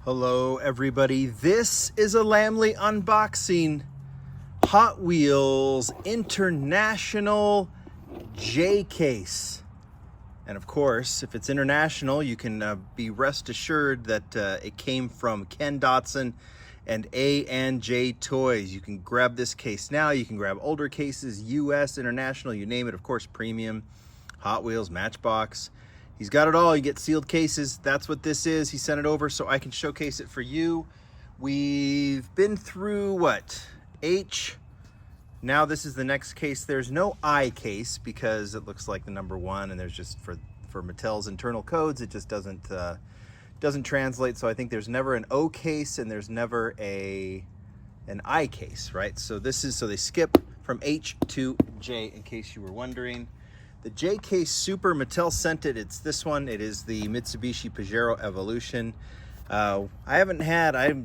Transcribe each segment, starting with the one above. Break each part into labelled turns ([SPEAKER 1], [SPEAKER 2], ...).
[SPEAKER 1] Hello everybody, this is a Lamley unboxing. Hot Wheels International J case. And of course, if it's international, you can be rest assured that it came from Ken Dotson and A&J Toys. You can grab this case now, you can grab older cases, US, international, you name it, of course, premium, Hot Wheels, Matchbox. He's got it all. You get sealed cases. That's what this is. He sent it over so I can showcase it for you. We've been through what? H. Now this is the next case. There's no I case because it looks like the number 1, and there's just for Mattel's internal codes, it just doesn't translate. So I think there's never an O case and there's never an I case, right? So this is, so they skip from H to J in case you were wondering. The J case Super, Mattel sent it. It's this one. It is the Mitsubishi Pajero Evolution. I'm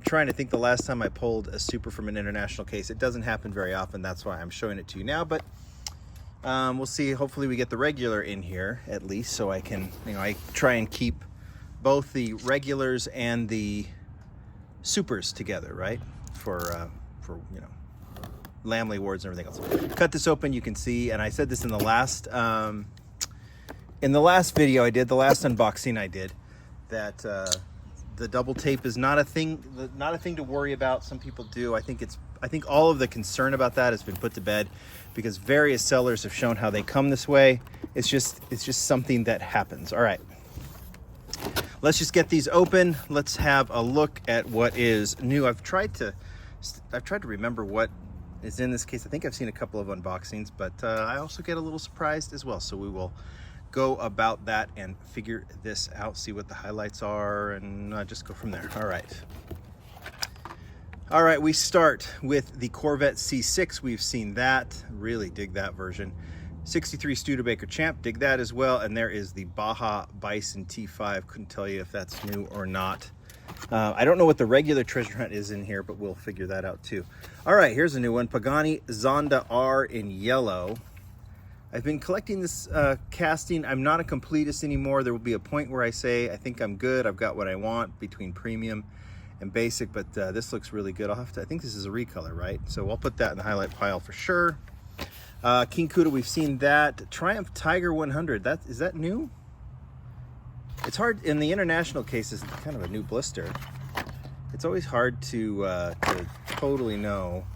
[SPEAKER 1] trying to think the last time I pulled a Super from an international case. It doesn't happen very often. That's why I'm showing it to you now. But we'll see. Hopefully we get the regular in here at least, so I can, I try and keep both the regulars and the Supers together, right? For Lamley awards and everything else. Cut this open, you can see, and I said this in the last video I did, the last unboxing I did, that the double tape is not a thing to worry about. Some people do. I think all of the concern about that has been put to bed because various sellers have shown how they come this way. It's just something that happens. All right. Let's just get these open. Let's have a look at what is new. I've tried to remember what is in this case. I think I've seen a couple of unboxings, but I also get a little surprised as well. So we will go about that and figure this out, see what the highlights are, and just go from there. All right, we start with the Corvette C6. We've seen that, really dig that version. 63 Studebaker Champ, dig that as well. And there is the Baja Bison T5. Couldn't tell you if that's new or not. I don't know what the regular treasure hunt is in here, but we'll figure that out too. All right, here's a new one. Pagani Zonda R in yellow. I've been collecting this casting. I'm not a completist anymore. There will be a point where I say, I think I'm good. I've got what I want between premium and basic, but this looks really good. I think this is a recolor, right? So I'll put that in the highlight pile for sure. King Kuda, we've seen that. Triumph Tiger 100, is that new? It's hard in the international cases, kind of a new blister. It's always hard to totally know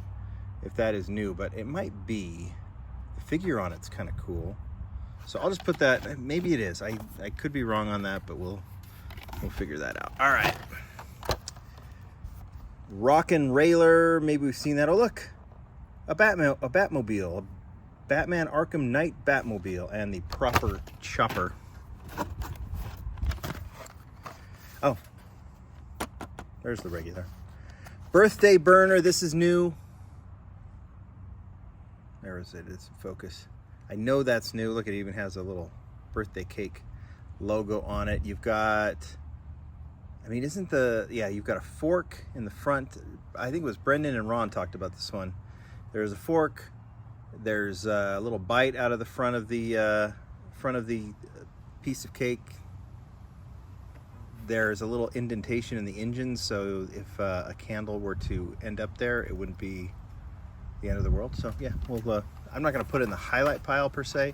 [SPEAKER 1] if that is new, but it might be. The figure on it's kind of cool. So I'll just put that, maybe it is. I could be wrong on that, but we'll figure that out. All right. Rockin' Railer, maybe we've seen that. Oh look, a Batmobile, a Batman Arkham Knight Batmobile, and the proper chopper. Oh, there's the regular. Birthday Burner, this is new. There is it, it's in focus. I know that's new. Look, it even has a little birthday cake logo on it. You've got, you've got a fork in the front. I think it was Brendan and Ron talked about this one. There's a fork. There's a little bite out of the front of the piece of cake. There's a little indentation in the engine, so if a candle were to end up there, it wouldn't be the end of the world. So yeah, I'm not going to put it in the highlight pile per se,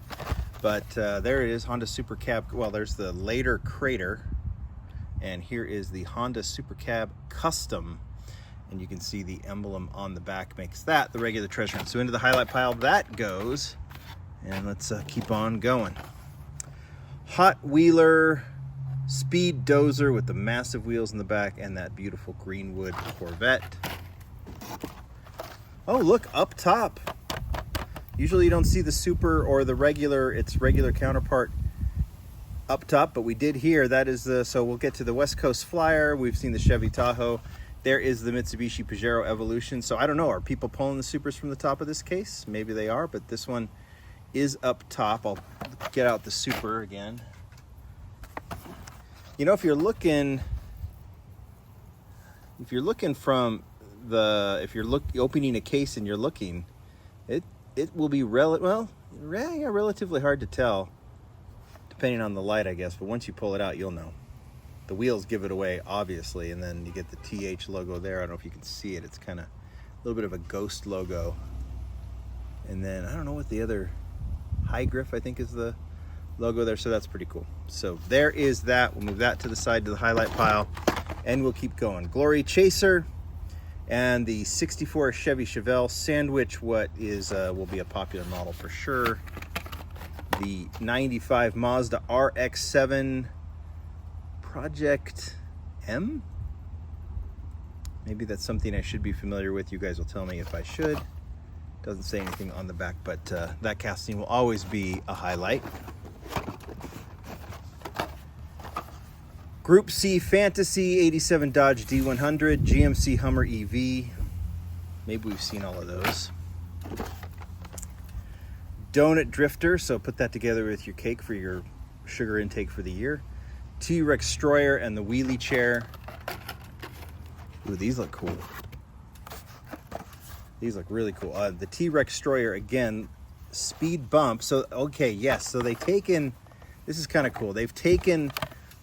[SPEAKER 1] but there it is, Honda Super Cab. Well, there's the later Crater, and here is the Honda Super Cab Custom, and you can see the emblem on the back makes that the regular treasure hunt. So into the highlight pile that goes, and let's keep on going. Hot Wheeler Speed Dozer with the massive wheels in the back and that beautiful Greenwood Corvette. Oh, look, up top. Usually you don't see the Super or its regular counterpart up top, but we did here. That is so we'll get to the West Coast Flyer. We've seen the Chevy Tahoe. There is the Mitsubishi Pajero Evolution. So I don't know, are people pulling the Supers from the top of this case? Maybe they are, but this one is up top. I'll get out the Super again. If you're looking from if you're opening a case and you're looking, it will be relatively hard to tell depending on the light, I guess, but once you pull it out, you'll know. The wheels give it away, obviously, and then you get the TH logo there. I don't know if you can see it. It's kind of a little bit of a ghost logo. And then I don't know what the other high griff, I think, is the logo there, so that's pretty cool. So there is that. We'll move that to the side to the highlight pile, and we'll keep going. Glory Chaser and the 64 Chevy Chevelle Sandwich, what is will be a popular model for sure. The 95 Mazda RX-7 Project M. Maybe that's something I should be familiar with. You guys will tell me if I should. Doesn't say anything on the back, but that casting will always be a highlight. Group C Fantasy 87 Dodge D100, GMC Hummer EV. Maybe we've seen all of those. Donut Drifter, so put that together with your cake for your sugar intake for the year. T-Rex Destroyer and the wheelie chair. Ooh, these look cool. These look really cool. The T-Rex Destroyer, again, speed bump. So, okay, yes, so they've taken, this is kind of cool. They've taken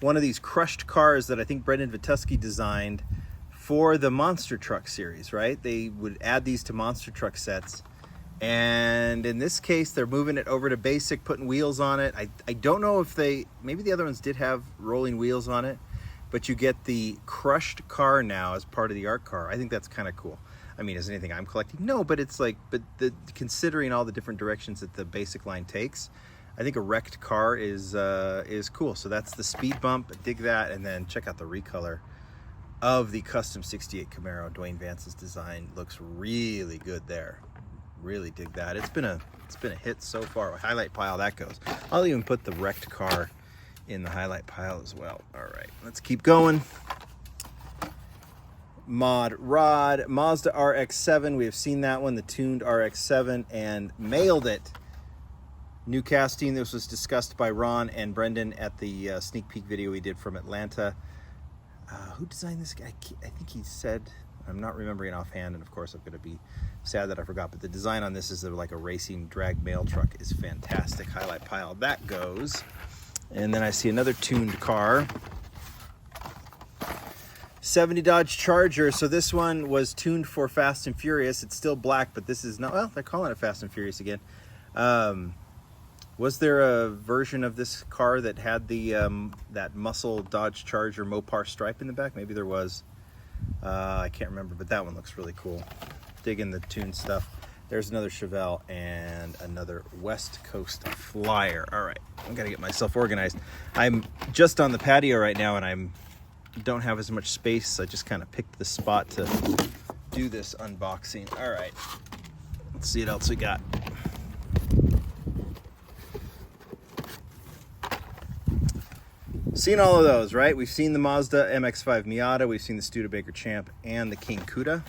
[SPEAKER 1] one of these crushed cars that I think Brendan Vituski designed for the Monster Truck series, right? They would add these to Monster Truck sets. And in this case, they're moving it over to basic, putting wheels on it. I don't know if they, maybe the other ones did have rolling wheels on it, but you get the crushed car now as part of the art car. I think that's kind of cool. I mean, is anything I'm collecting? No, but it's like, considering all the different directions that the basic line takes, I think a wrecked car is cool. So that's the speed bump, dig that, and then check out the recolor of the custom 68 Camaro. Dwayne Vance's design looks really good there. Really dig that. It's been a hit so far. Highlight pile that goes. I'll even put the wrecked car in the highlight pile as well. All right, let's keep going. Mod Rod Mazda RX-7. We have seen that one, the tuned RX-7, and mailed it. New casting. This was discussed by Ron and Brendan at the sneak peek video we did from Atlanta. Who designed this guy? I think he said, I'm not remembering offhand, and of course I'm going to be sad that I forgot, but the design on this is like a racing drag mail truck. Is fantastic. Highlight pile that goes. And then I see another tuned car. 70 Dodge Charger. So this one was tuned for Fast and Furious. It's still black, but this is not, well, they're calling it Fast and Furious again. Was there a version of this car that had the that muscle Dodge Charger Mopar stripe in the back? Maybe there was. I can't remember, but that one looks really cool. Digging the tuned stuff. There's another Chevelle and another West Coast Flyer. All right, I've got to get myself organized. I'm just on the patio right now, and I don't have as much space. I just kind of picked the spot to do this unboxing. All right, let's see what else we got. Seen all of those, right? We've seen the Mazda MX-5 Miata, we've seen the Studebaker Champ, and the King Cuda.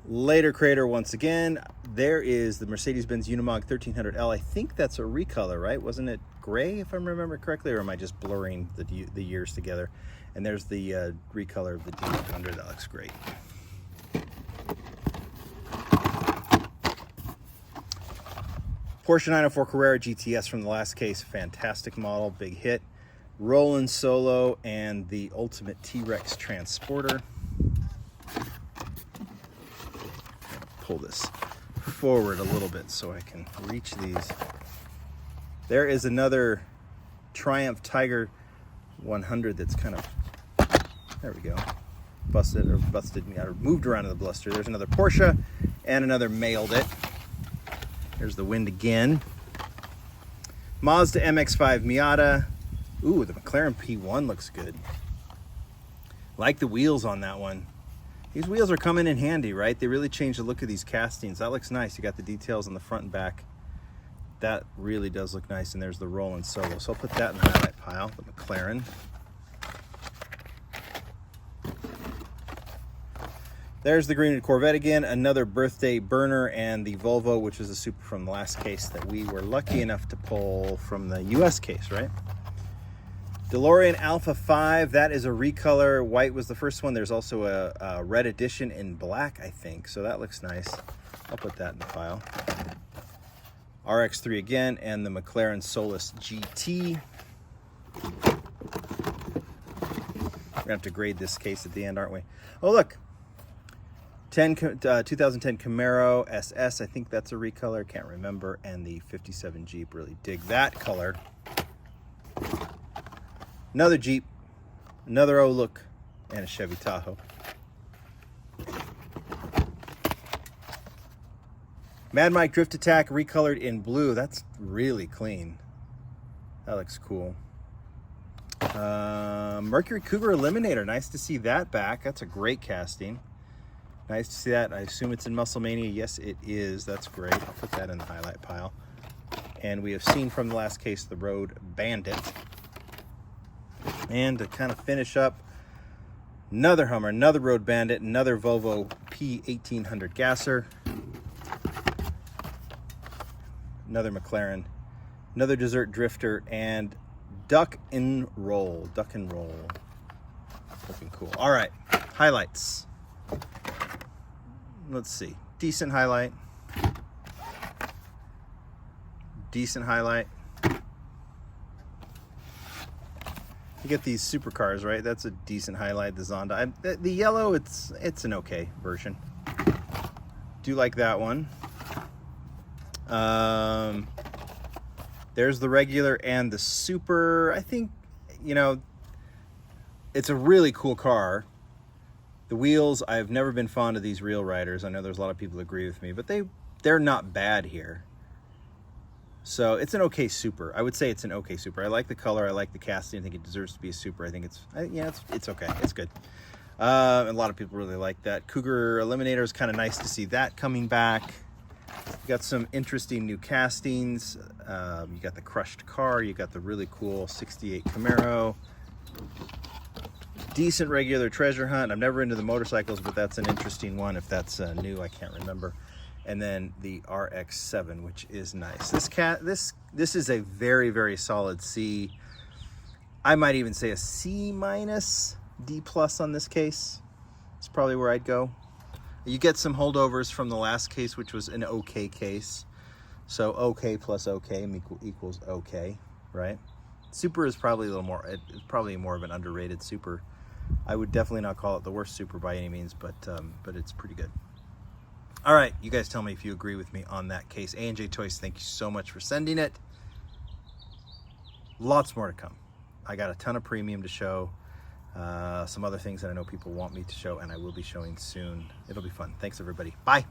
[SPEAKER 1] Later Crater once again. There is the Mercedes-Benz Unimog 1300L. I think that's a recolor, right? Wasn't it gray, if I remember correctly, or am I just blurring the years together? And there's the recolor of the D100. That looks great. Porsche 904 Carrera GTS from the last case. Fantastic model, big hit. Roland Solo and the Ultimate T-Rex Transporter. Pull this forward a little bit so I can reach these. There is another Triumph Tiger 100 that's kind of, there we go, busted, or moved around in the bluster. There's another Porsche and another mailed it. There's the wind again. Mazda MX-5 Miata. Ooh, the McLaren P1 looks good. Like the wheels on that one. These wheels are coming in handy, right? They really changed the look of these castings. That looks nice. You got the details on the front and back. That really does look nice. And there's the Roland Solo. So I'll put that in the highlight pile, the McLaren. There's the green Corvette again, another birthday burner, and the Volvo, which was a super from the last case that we were lucky enough to pull from the US case, right? DeLorean Alpha 5, that is a recolor. White was the first one. There's also a red edition in black, I think, so that looks nice. I'll put that in the file. RX3 again, and the McLaren Solus GT. We're gonna have to grade this case at the end, aren't we? Oh, look. 2010 Camaro SS, I think that's a recolor, can't remember, and the 57 Jeep, really dig that color. Another Jeep, another look, and a Chevy Tahoe. Mad Mike Drift Attack recolored in blue, that's really clean. That looks cool. Mercury Cougar Eliminator, nice to see that back. That's a great casting. Nice to see that. I assume it's in Musclemania. Yes, it is. That's great. I'll put that in the highlight pile. And we have seen from the last case the Road Bandit. And to kind of finish up, another Hummer, another Road Bandit, another Volvo P1800 gasser, another McLaren, another Desert Drifter, and Duck and Roll. Duck and Roll. Looking cool. All right, highlights. Let's see. Decent highlight. Decent highlight. You get these supercars, right? That's a decent highlight. The Zonda. The yellow, it's an okay version. Do like that one. There's the regular and the super. I think, you know, it's a really cool car. The wheels, I've never been fond of these Real Riders. I know there's a lot of people who agree with me, but they're not bad here. So it's an okay super. I would say it's an okay super. I like the color. I like the casting. I think it deserves to be a super. I think it's okay. It's good. A lot of people really like that. Cougar Eliminator is kind of nice to see that coming back. You got some interesting new castings. You got the crushed car. You got the really cool 68 Camaro. Decent regular treasure hunt. I'm never into the motorcycles, but that's an interesting one. If that's new, I can't remember. And then the RX-7, which is nice. This is a very, very solid C. I might even say a C minus, D plus on this case. It's probably where I'd go. You get some holdovers from the last case, which was an okay case. So okay plus okay equals okay, right? Super is probably a little more, it's probably more of an underrated super. I would definitely not call it the worst super by any means, but it's pretty good. All right, you guys tell me if you agree with me on that case. A&J Toys, thank you so much for sending it. Lots more to come. I got a ton of premium to show. Some other things that I know people want me to show, and I will be showing soon. It'll be fun. Thanks, everybody. Bye.